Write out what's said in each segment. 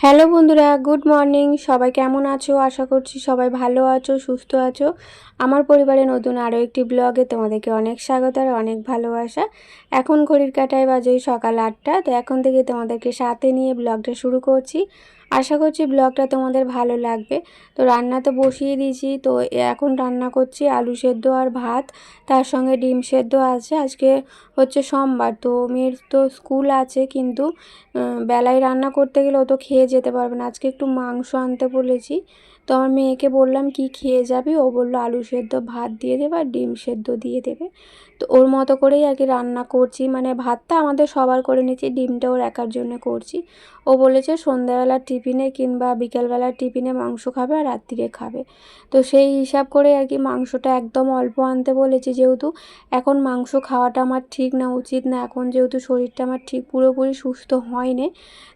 Hello বন্ধুরা, good morning. সবাই কেমন আছো? আশা করছি সবাই ভালো আছো, সুস্থ আছো। আমার পরিবারে নতুন আরও একটি ব্লগে তোমাদেরকে অনেক স্বাগত আর অনেক ভালোবাসা। এখন ঘড়ির কাঁটায় বাজে সকাল 8টা। তো এখন থেকে তোমাদেরকে সাথে নিয়ে ব্লগটা শুরু করছি। আশা করছি ব্লগটা তোমাদের ভালো লাগবে। তো রান্না তো বসিয়ে দিয়েছি। তো এখন রান্না করছি আলু সেদ্ধ আর ভাত, তার সঙ্গে ডিম সেদ্ধ আছে। আজকে হচ্ছে সোমবার, তো মেয়ের তো স্কুল আছে, কিন্তু বেলায় রান্না করতে গেলে ও তো খেয়ে যেতে পারবে না। আজকে একটু মাংস আনতে বলেছি। তো আমার মেয়েকে বললাম কি খেয়ে যাবি, ও বললো আলু সেদ্ধ ভাত দিয়ে দেবে আর ডিম সেদ্ধ দিয়ে দেবে। তো ওর মতো করেই আর কি রান্না করছি, মানে ভাতটা আমাদের সবার করে নিচ্ছি, ডিমটা ওর একার জন্য করছি। ও বলেছে সন্ধ্যাবেলার টিফিনে কিংবা বিকেলবেলার টিফিনে মাংস খাবে আর রাত্রিরে খাবে। তো সেই হিসাব করে আর কি মাংসটা একদম অল্প আনতে বলেছি, যেহেতু এখন মাংস খাওয়াটা আমার ঠিক না, উচিত না। এখন যেহেতু শরীরটা আমার ঠিক পুরোপুরি সুস্থ হয়নি,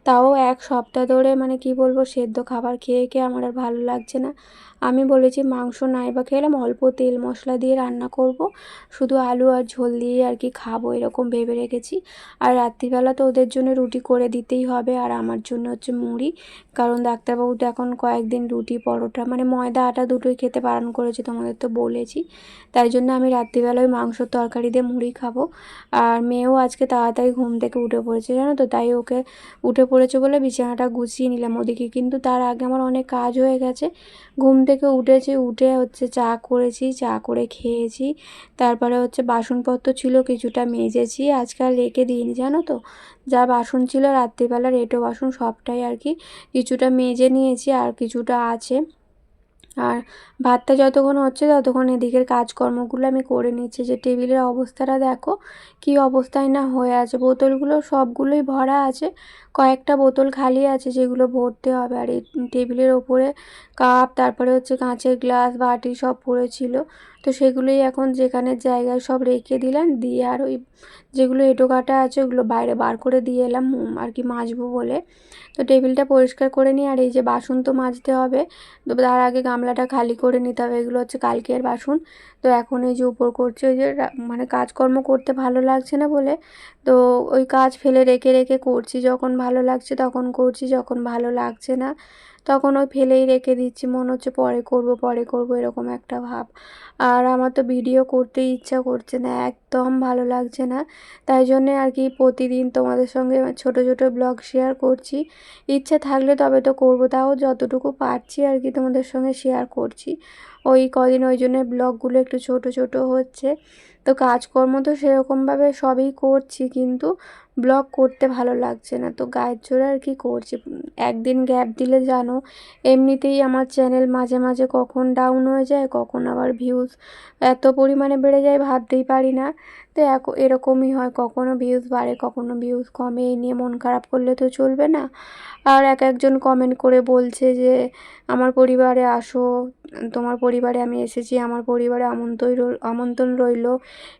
তাও এক সপ্তাহ ধরে মানে কি বলবো, সেদ্ধ খাবার খেয়ে খেয়ে আমার আর ভালো লাগছে না। আমি বলেছি মাংস নাই বা খেলাম, অল্প তেল মশলা দিয়ে রান্না করব, শুধু আলু আর ঝোল দিয়ে আর কি খাবো, এরকম ভেবে রেখেছি। আর রাত্রিবেলা তো ওদের জন্য রুটি করে দিতেই হবে, আর আমার জন্য হচ্ছে মুড়ি। কারণ ডাক্তারবাবু তো এখন কয়েকদিন রুটি পরোটা মানে ময়দা আটা দুটোই খেতে বারণ করেছে, তোমাদের তো বলেছি। তাই জন্য আমি রাত্রিবেলায় মাংসর তরকারি দিয়ে মুড়ি খাবো। আর মেয়েও আজকে তাড়াতাড়ি ঘুম থেকে উঠে পড়েছে জানো তো, তাই ওকে উঠে পড়েছে বলে বিছানাটা গুছিয়ে নিলাম ওদিকে, কিন্তু তার আগে আমার অনেক কাজ হয়ে গেছে। ঘুম থেকে উঠেছি, উঠে হচ্ছে চা করেছি, চা করে খেয়েছি। তারপরে হচ্ছে বাসনপত্র ছিল কিছুটা মেজেছি, আজকাল রেখে দিইনি জানো তো। যা বাসন ছিল রাত্রিবেলার এঁটো বাসন সবটাই আর কি কিছুটা মেজে নিয়েছি, আর কিছুটা আছে। আর ভাতটা যতক্ষণ হচ্ছে ততক্ষণ এদিকের কাজকর্মগুলো আমি করে নিচ্ছি। যে টেবিলের অবস্থাটা দেখো কি অবস্থায় না হয়ে আছে, বোতলগুলো সবগুলোই ভরা আছে, কয়েকটা বোতল খালি আছে যেগুলো ভরতে হবে। আর এই টেবিলের ওপরে কাপ, তারপরে হচ্ছে কাঁচের গ্লাস বাটি সব পড়েছিল, তো সেগুলোই এখন যেখানে জায়গায় সব রেখে দিলাম, দিয়ে আর ওই যেগুলো এঁটো কাটা আছে ওগুলো বাইরে বার করে দিয়ে এলাম আর কি মাজবো বলে। তো টেবিলটা পরিষ্কার করে নিই, আর এই যে বাসন তো মাজতে হবে, তো তার আগে গামলাটা খালি করে নিতে হবে। এগুলো হচ্ছে কালকের বাসন। তো এখন এই যে উপর করছে, ওই যে মানে কাজকর্ম করতে ভালো লাগছে না বলে, তো ওই কাজ ফেলে রেখে রেখে করছি। যখন ভালো লাগছে তখন করছি, যখন ভালো লাগছে না তখন ওই ফেলেই রেখে দিচ্ছি, মনে হচ্ছে পরে করব পরে করব, এরকম একটা ভাব। আর আমার তো ভিডিও করতে ইচ্ছা করছে না, একদম ভালো লাগছে না। তাই জন্যে আর কি প্রতিদিন তোমাদের সঙ্গে ছোট ছোট ব্লগ শেয়ার করছি। ইচ্ছে থাকলে তবে তো করবো, তাও যতটুকু পারছি আর কি তোমাদের সঙ্গে শেয়ার করছি। ওই কদিন ওই জন্য ব্লগগুলো একটু ছোট ছোট হচ্ছে। তো কাজকর্ম তো সেরকমভাবে সবই করছি, কিন্তু ব্লগ করতে ভালো লাগছে না, তো গায়ের জোরে আর কি করছি। একদিন গ্যাপ দিলে জানো এমনিতেই আমার চ্যানেল মাঝে মাঝে কখন ডাউন হয়ে যায়, কখন আবার ভিউজ এত পরিমাণে বেড়ে যায় ভাবতেই পারি না। তো এরকমই হয়, কখনো ভিউজ বাড়ে কখনো ভিউজ কমে, এই নিয়ে মন খারাপ করলে তো চলবে না। আর এক একজন কমেন্ট করে বলছে যে আমার পরিবারে আসো, তোমার পরিবারে আমি এসেছি, আমার পরিবারে আমন্ত্রণ রইল,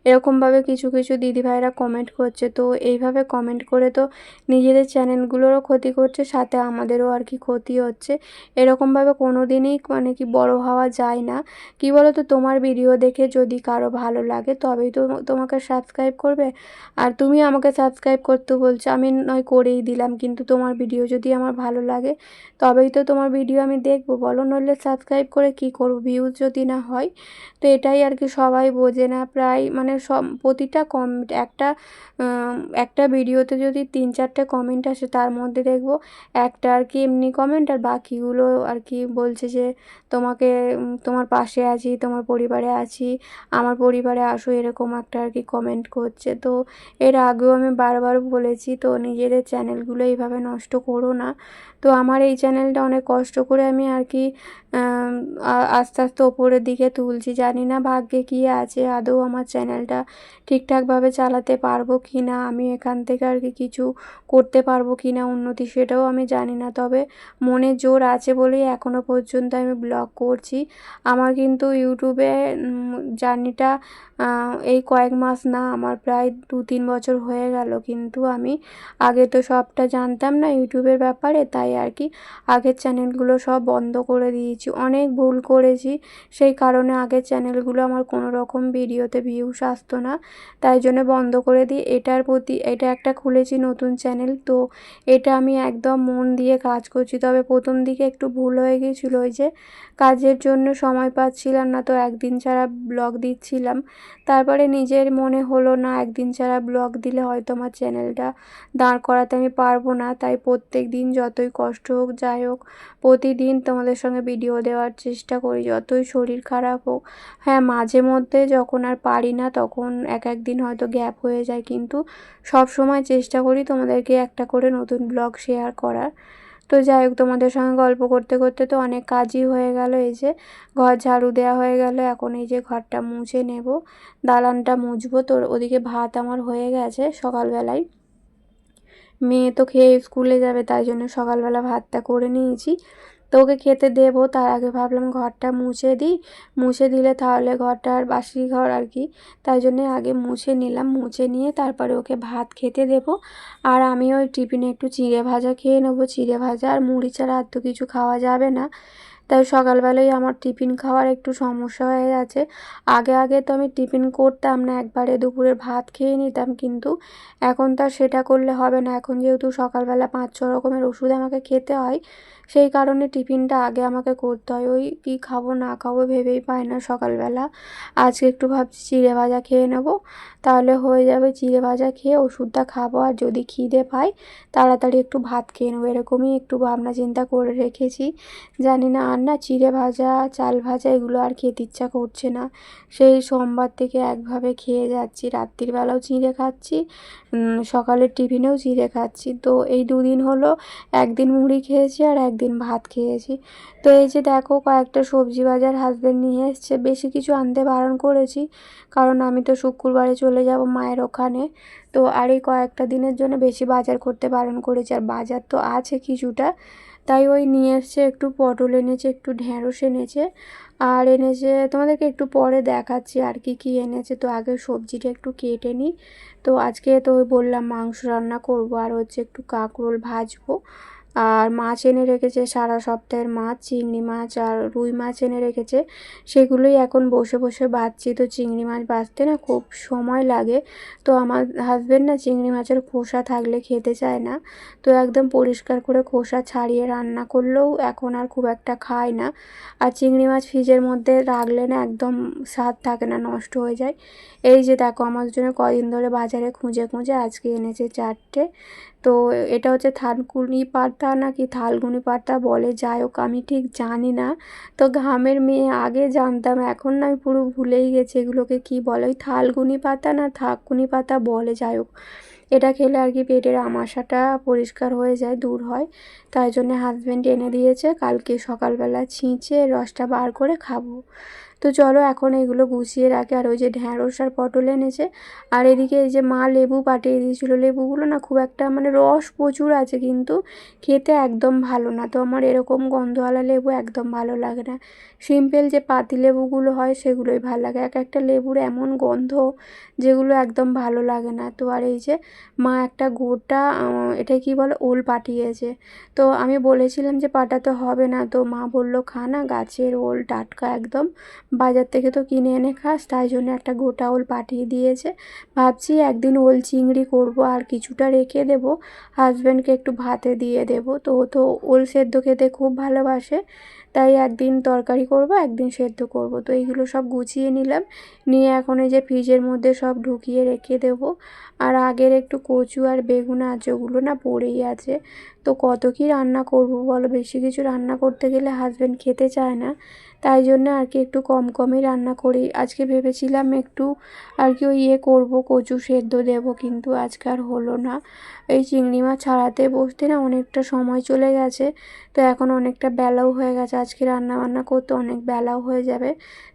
এরকমভাবে কিছু কিছু দিদিভাইরা কমেন্ট করছে। তো এইভাবে কমেন্ট করে তো নিজেদের চ্যানেলগুলোরও ক্ষতি করছে, সাথে আমাদেরও আর কি ক্ষতি হচ্ছে। এরকমভাবে কোনো দিনই মানে কি বড় হওয়া যায় না। কি বলো তো, তোমার ভিডিও দেখে যদি কারো ভালো লাগে তবেই তো তোমাকে সাবস্ক্রাইব করবে। আর তুমি আমাকে সাবস্ক্রাইব করতে বলছো, আমি নয় করেই দিলাম, কিন্তু তোমার ভিডিও যদি আমার ভালো লাগে তবেই তো তোমার ভিডিও আমি দেখবো বলো, নইলে সাবস্ক্রাইব করে কি করব ভিউজ যদি না হয়। তো এটাই আর কি সবাই বোঝে না, প্রায় মানে সব প্রতিটা কমেন্ট একটা ভিডিওতে যদি 3-4টে কমেন্ট আসে, তার মধ্যে দেখবো একটা আর কি এমনি কমেন্ট, আর বাকিগুলো আর কি বলছে যে তোমাকে তোমার পাশে আছি, তোমার পরিবারে আছি, আমার পরিবারে আসো, এরকম একটা আর কি কমেন্ট করছে। তো এর আগেও আমি বারবার বলেছি, তো নিজেদের চ্যানেলগুলো এইভাবে নষ্ট করো না। তো আমার এই চ্যানেলটা অনেক কষ্ট করে আমি আর কি আস্তে আস্তে ওপরের দিকে তুলছি, জানি না ভাগ্যে কী আছে, আদৌ আমার চ্যানেলটা ঠিকঠাকভাবে চালাতে পারবো কি না, আমি এখান থেকে আর কি কিছু করতে পারবো কি না উন্নতি, সেটাও আমি জানি না। তবে মনে জোর আছে বলেই এখনও পর্যন্ত আমি ব্লগ করছি। আমার কিন্তু ইউটিউবে জার্নিটা এই কয়েক মাস না, আমার প্রায় 2-3 বছর হয়ে গেল, কিন্তু আমি আগে তো সবটা জানতাম না ইউটিউবের ব্যাপারে, তাই আর কি আগের চ্যানেলগুলো সব বন্ধ করে দিয়েছি। অনেক ভুল করেছি, সেই কারণে আগের চ্যানেলগুলো আমার কোনো রকম ভিডিওতে ভিউস আসতো না, তাই জন্য বন্ধ করে দিই। এটার প্রতি এটা একটা খুলেছি নতুন চ্যানেল। তো এটা আমি একদম মন দিয়ে কাজ করছি, তবে প্রথম দিকে একটু ভুল হয়ে গিয়েছিলো, ওই যে কাজের জন্য সময় পাচ্ছিলাম না, তো একদিন ছাড়া ব্লগ দিচ্ছিলাম। তারপরে নিজের মনে হলো না একদিন ছাড়া ব্লগ দিলে হয়তো আমার চ্যানেলটা দাঁড় করাতে আমি পারবো না, তাই প্রত্যেক দিন যতই কষ্ট হোক যাই হোক প্রতিদিন তোমাদের সঙ্গে ভিডিও দেওয়ার চেষ্টা করি, যতই শরীর খারাপ হোক। হ্যাঁ, মাঝে মধ্যে যখন আর পারি না তখন এক একদিন হয়তো গ্যাপ হয়ে যায়, কিন্তু সব সময় চেষ্টা করি তোমাদেরকে একটা করে নতুন ব্লগ শেয়ার করার। তো যাই হোক, তোমাদের সঙ্গে গল্প করতে করতে তো অনেক কাজই হয়ে গেল। এই যে ঘর ঝাড়ু দেওয়া হয়ে গেল, এখন এই যে ঘরটা মুছে নেব, দালানটা মুছবো। তো ওদিকে ভাত আমার হয়ে গেছে সকালবেলায়, মেয়ে তো খেয়ে স্কুলে যাবে তাই জন্য সকালবেলা ভাতটা করে নিয়েছি। তো ওকে খেতে দেবো, তার আগে ভাবলাম ঘরটা মুছে দিই, মুছে দিলে তাহলে ঘরটা আর বাসি ঘর আর কি, তাই জন্যে আগে মুছে নিলাম। মুছে নিয়ে তারপরে ওকে ভাত খেতে দেবো। আর আমি ওই টিফিনে একটু চিড়ে ভাজা খেয়ে নেবো, চিড়ে ভাজা আর মুড়ি ছাড়া আর তো কিছু খাওয়া যাবে না। তাই সকালবেলায় আমার টিফিন খাওয়ার একটু সমস্যা হয়ে গেছে। আগে আগে তো আমি টিফিন করতাম না, একবারে দুপুরের ভাত খেয়ে নিতাম, কিন্তু এখন তো আর সেটা করলে হবে না। এখন যেহেতু সকালবেলা 5-6 রকমের ওষুধ আমাকে খেতে হয়, সেই কারণে টিফিনটা আগে আমাকে করতে হয়। ওই কী খাবো না খাবো ভেবেই পাই না সকালবেলা। আজকে একটু ভাবছি চিড়ে ভাজা খেয়ে নেবো, তাহলে হয়ে যাবে। চিড়ে ভাজা খেয়ে ওষুধটা খাবো, আর যদি খিদে পাই তাড়াতাড়ি একটু ভাত খেয়ে নেবো, এরকমই একটু ভাবনা চিন্তা করে রেখেছি। জানি না, আর না চিড়ে ভাজা চাল ভাজা এগুলো আর খেতে ইচ্ছা করছে না। সেই সোমবার থেকে একভাবে খেয়ে যাচ্ছি, রাত্রিবেলাও চিড়ে খাচ্ছি, সকালের টিফিনেও চিড়ে খাচ্ছি। তো এই 2 দিন হলো একদিন মুড়ি খেয়েছি আর একদিন ভাত খেয়েছি। তো এই যে দেখো কয়েকটা সবজি বাজার হাজব্যান্ড নিয়ে এসছে, বেশি কিছু আনতে বারণ করেছি, কারণ আমি তো শুক্রবারে চলে যাব মায়ের ওখানে। তো আর এই কয়েকটা দিনের জন্য বেশি বাজার করতে বারণ করেছি, আর বাজার তো আছে কিছুটা, তাই ওই নিয়ে এসছে। একটু পটল এনেছে, একটু ঢ্যাঁড়স এনেছে, আর এনেছে তোমাদেরকে একটু পরে দেখাচ্ছি আর কি কি এনেছে। তো আগে সবজিটা একটু কেটে নিই। তো আজকে তো ওই বললাম মাংস রান্না করব, আর হচ্ছে একটু কাঁকরোল ভাজবো। আর মাছ এনে রেখেছে, সারা সপ্তাহের মাছ, চিংড়ি মাছ আর রুই মাছ এনে রেখেছে, সেগুলোই এখন বসে বসে ভাজছি। তো চিংড়ি মাছ ভাজতে না খুব সময় লাগে, তো আমার হাজব্যান্ড না চিংড়ি মাছের খোসা থাকলে খেতে চায় না, তো একদম পরিষ্কার করে খোসা ছাড়িয়ে রান্না করলেও এখন আর খুব একটা খায় না। আর চিংড়ি মাছ ফ্রিজের মধ্যে রাখলে না একদম স্বাদ থাকে না, নষ্ট হয়ে যায়। এই যে দেখো আমার জন্য কদিন ধরে বাজারে খুঁজে খুঁজে আজকে এনেছে 4টে। তো এটা হচ্ছে থানকুনি পাতা নাকি থালগুনি পাতা বলে, যাই হোক আমি ঠিক জানি না। তো গ্রামের মেয়ে, আগে জানতাম, এখন না আমি পুরো ভুলেই গেছি এগুলোকে কি বলে, ওই থালগুনি পাতা না থাকুনি পাতা বলে, যাই হোক এটা খেলে আর কি পেটের আমাশাটা পরিষ্কার হয়ে যায়, দূর হয়। তাই জন্য হাজব্যান্ড এনে দিয়েছে, কালকে সকালবেলা ছিঁচে রসটা বার করে খাবো। তো চলো এখন এগুলো গুছিয়ে রাখি। আর ওই যে ঢ্যাঁড়স আর পটল এনেছে, আর এদিকে এই যে মা লেবু পাঠিয়ে দিয়েছিলো, লেবুগুলো না খুব একটা মানে রস প্রচুর আছে, কিন্তু খেতে একদম ভালো না। তো আমার এরকম গন্ধওয়ালা লেবু একদম ভালো লাগে না, সিম্পল যে পাতি লেবুগুলো হয় সেগুলোই ভালো লাগে। এক একটা লেবুর এমন গন্ধ যেগুলো একদম ভালো লাগে না। তো আর এই যে মা একটা গোটা এটা কি বলে ওল পাঠিয়েছে, তো আমি বলেছিলাম যে পাঠাতে হবে না, তো মা বললো খা না, গাছের ওল টাটকা একদম, বাজার থেকে তো কিনে এনে খাস, তাই জন্য একটা গোটা ওল পাঠিয়ে দিয়েছে। ভাবছি একদিন ওল চিংড়ি করব, আর কিছুটা রেখে দেবো, হাজব্যান্ডকে একটু ভাতে দিয়ে দেবো। তো ও তো ওল সেদ্ধ খেতে খুব ভালোবাসে, তাই একদিন তরকারি করব একদিন সেদ্ধ করব। তো এইগুলো সব গুছিয়ে নিলাম, নিয়ে এখন এই যে ফ্রিজের মধ্যে সব ঢুকিয়ে রেখে দেবো। আর আগের একটু কচু আর বেগুন আছে, ওগুলো না পড়েই আছে। তো কত কি রান্না করব বলো, বেশি কিছু রান্না করতে গেলে হাজব্যান্ড খেতে চায় না, তাই জন্য আর কি একটু কম কমই রান্না করি। আজকে ভেবেছিলাম একটু আর কি ওই করব, কচু সেদ্ধ দেবো, কিন্তু আজকে আর হলো না। এই চিংড়ি মাছ ছাড়াতে বসতে না অনেকটা সময় চলে গেছে, তো এখন অনেকটা বেলাও হয়ে গেছে, আজকে রান্না বান্না করতে অনেক বেলাও হয়ে যাবে।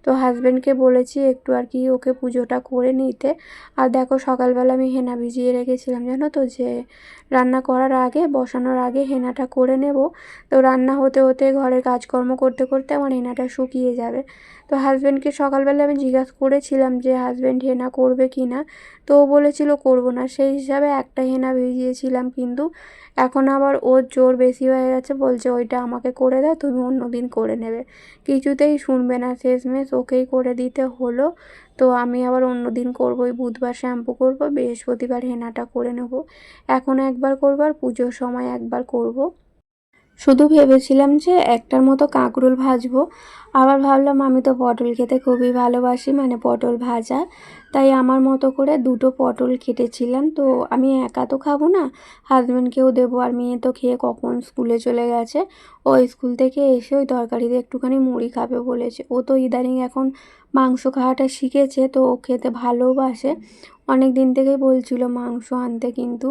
তো হাজব্যান্ডকে বলেছি একটু আর কি ওকে পুজোটা করে নিতে। আর দেখো সকালবেলা আমি হেনা ভিজিয়ে রেখেছিলাম জানো তো, যে রান্না করার আগে বসানোর আগে হেনাটা করে নেব। তো রান্না হতে হতে ঘরের কাজকর্ম করতে করতে আমার হেনাটা শুকিয়ে যাবে। তো হাজব্যান্ডকে সকালবেলা আমি জিজ্ঞাসা করেছিলাম যে হাজব্যান্ড হেনা করবে কি না, তো ও বলেছিল করবো না, সেই হিসাবে একটা হেনা ভিজিয়েছিলাম, কিন্তু এখন আবার ওর জোর বেশি হয়ে গেছে, বলছে ওইটা আমাকে করে দাও, তুমি অন্য দিন করে নেবে। কিছুতেই শুনবে না, শেষমেশ ওকেই করে দিতে হলো। তো আমি আবার অন্য দিন করবো, ওই বুধবার শ্যাম্পু করব, বৃহস্পতিবার হেনাটা করে নেব। এখন একবার করবো আর পুজোর সময় একবার করব। শুধু ভেবেছিলাম যে একটার মতো কাঁকরোল ভাজবো, আবার ভাবলাম আমি তো পটল খেতে খুবই ভালোবাসি, মানে পটল ভাজা, তাই আমার মতো করে দুটো পটল কেটেছিলাম। তো আমি একা তো খাবো না, হাজব্যান্ডকেও দেবো, আর মেয়ে তো খেয়ে কখন স্কুলে চলে গেছে। ও স্কুল থেকে এসে ওই তরকারিতে একটুখানি মুড়ি খাবে বলেছে। ও তো ইদানিং এখন মাংস খাওয়াটা শিখেছে, তো ও খেতে ভালোবাসে। অনেক দিন থেকেই বলছিল মাংস আনতে, কিন্তু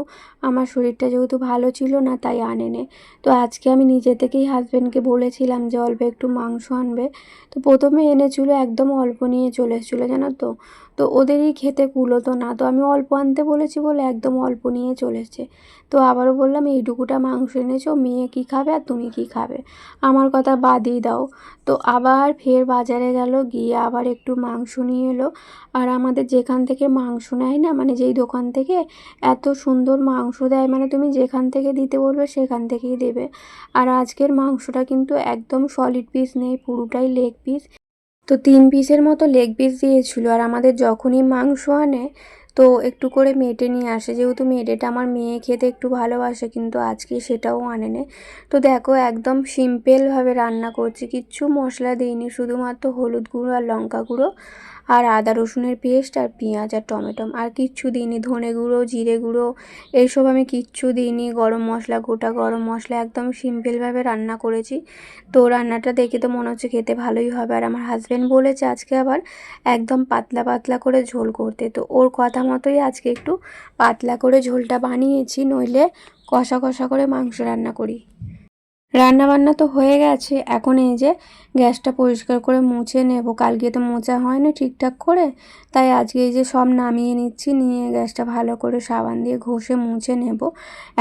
আমার শরীরটা যেহেতু ভালো ছিল না তাই আনেনি। তো আজকে আমি নিজে থেকেই হাজব্যান্ডকে বলেছিলাম যে অল্প একটু মাংস আনবে। তো প্রথমে এনেছিল, একদম অল্প নিয়ে চলে এসেছিলো জানো তো। তো ওদেরই খেতে কুলোতো না, তো আমি অল্প আনতে বলেছি বলে একদম অল্প নিয়ে চলে এসেছে। তো আবারও বললাম এইটুকুটা মাংস এনেছো, মেয়ে কী খাবে আর তুমি কী খাবে, আমার কথা বাদই দাও। তো আবার ফের বাজারে গেল, গিয়ে আবার একটু মাংস নিয়ে এলো। আর আমাদের যেখান থেকে মাংস নেয় না, মানে যেই দোকান থেকে, এত সুন্দর মাংস দেয়, মানে তুমি যেখান থেকে দিতে বলবে সেখান থেকেই দেবে। আর আজকের মাংসটা কিন্তু একদম সলিড পিস নেই, পুরোটাই লেগ পিস। তো 3 পিসের মতো লেগ পিস দিয়েছিল। আর আমাদের যখনই মাংস আনে তো একটু করে মেটে নিয়ে আসে, যেহেতু মেটেটা আমার মেয়ে খেতে একটু ভালোবাসে, কিন্তু আজকে সেটাও আনেনি। তো দেখো একদম সিম্পলভাবে রান্না করছি, কিচ্ছু মশলা দিইনি, শুধুমাত্র হলুদ গুঁড়ো আর লঙ্কা গুঁড়ো আর আদা রসুনের পেস্ট আর পেঁয়াজ আর টমেটো, আর কিচ্ছু দিইনি, ধনে গুঁড়ো জিরে গুঁড়ো এইসব আমি কিচ্ছু দিইনি, গরম মশলা, গোটা গরম মশলা, একদম সিম্পলভাবে রান্না করেছি। তো রান্নাটা দেখে তো মনে হচ্ছে খেতে ভালোই হবে। আর আমার হাজব্যান্ড বলেছে আজকে আবার একদম পাতলা পাতলা করে ঝোল করতে, তো ওর কথা মতোই আজকে একটু পাতলা করে ঝোলটা বানিয়েছি, নইলে কষা কষা করে মাংস রান্না করি। রান্না বান্না তো হয়ে গেছে, এখন এই যে গ্যাসটা পরিষ্কার করে মুছে নেব, কালকে তো মোছা হয়নি ঠিকঠাক করে, তাই আজকে এই যে সব নামিয়ে নিচ্ছি, নিয়ে গ্যাসটা ভালো করে সাবান দিয়ে ঘষে মুছে নেব।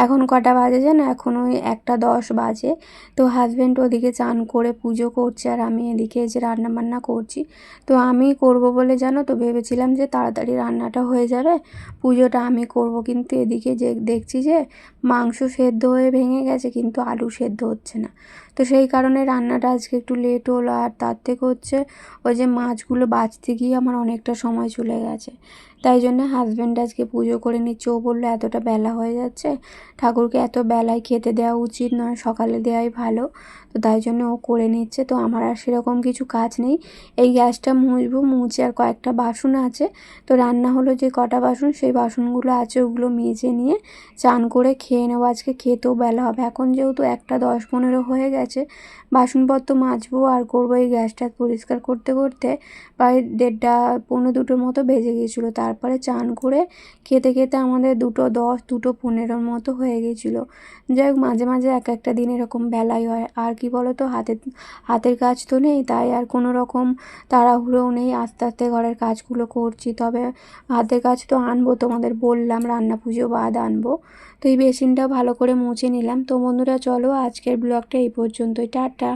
এখন কটা বাজে জানো, এখন ওই 1:10 বাজে। তো হাজব্যান্ড ওদিকে চান করে পুজো করছে, আর আমি এদিকে এই যে রান্না বান্না করছি। তো আমি করব বলে জানো তো ভেবেছিলাম যে তাড়াতাড়ি রান্নাটা হয়ে যাবে, পুজোটা আমি করব, কিন্তু এদিকে যে দেখছি যে মাংস সেদ্ধ হয়ে ভেঙে গেছে, কিন্তু আলু সেদ্ধ হচ্ছে না। তো সেই কারণে রান্নাটা আজকে একটু লেট হলো। আর তার থেকে হচ্ছে ওই যে মাছগুলো বাছতে গিয়ে আমার অনেকটা সময় চলে গেছে, তাই জন্য হাজব্যান্ড আজকে পুজো করে নিচ্ছে। ও বললো এতটা বেলা হয়ে যাচ্ছে, ঠাকুরকে এত বেলায় খেতে দেওয়া উচিত নয়, সকালে দেওয়াই ভালো। তো তাই জন্য ও করে নিচ্ছে। তো আমার আর সেরকম কিছু কাজ নেই, এই গ্যাসটা মুছবো, মুছে আর কয়েকটা বাসন আছে। তো রান্না হলো যে কটা বাসন, সেই বাসনগুলো আছে ওগুলো মেজে নিয়ে চান করে খেয়ে নেবো। আজকে খেতেও বেলা হবে, এখন যেহেতু 1:10-15 হয়ে গেছে, বাসনপত্র মাজবো আর করবো। এই গ্যাসটা পরিষ্কার করতে করতে প্রায় 1:30 1:45 মতো বেজে গিয়েছিলো। তারপরে চান করে খেতে খেতে আমাদের 2:10 2:15 মতো হয়ে গিয়েছিলো। যাই হোক, মাঝে মাঝে এক একটা দিন এরকম বেলাই হয়। আর কি বলো তো, হাতের কাজ তো নেই, তাই আর কোনো রকম তাড়াহুড়োও নেই, আস্তে আস্তে ঘরের কাজগুলো করছি। তবে হাতের কাজ তো আনবো, তোমাদের বললাম রান্না পুজো বাদ আনবো। তো এই বেসিনটা ভালো করে মুছে নিলাম। তো বন্ধুরা চলো আজকের ব্লগটা এই পর্যন্তই, টাটা।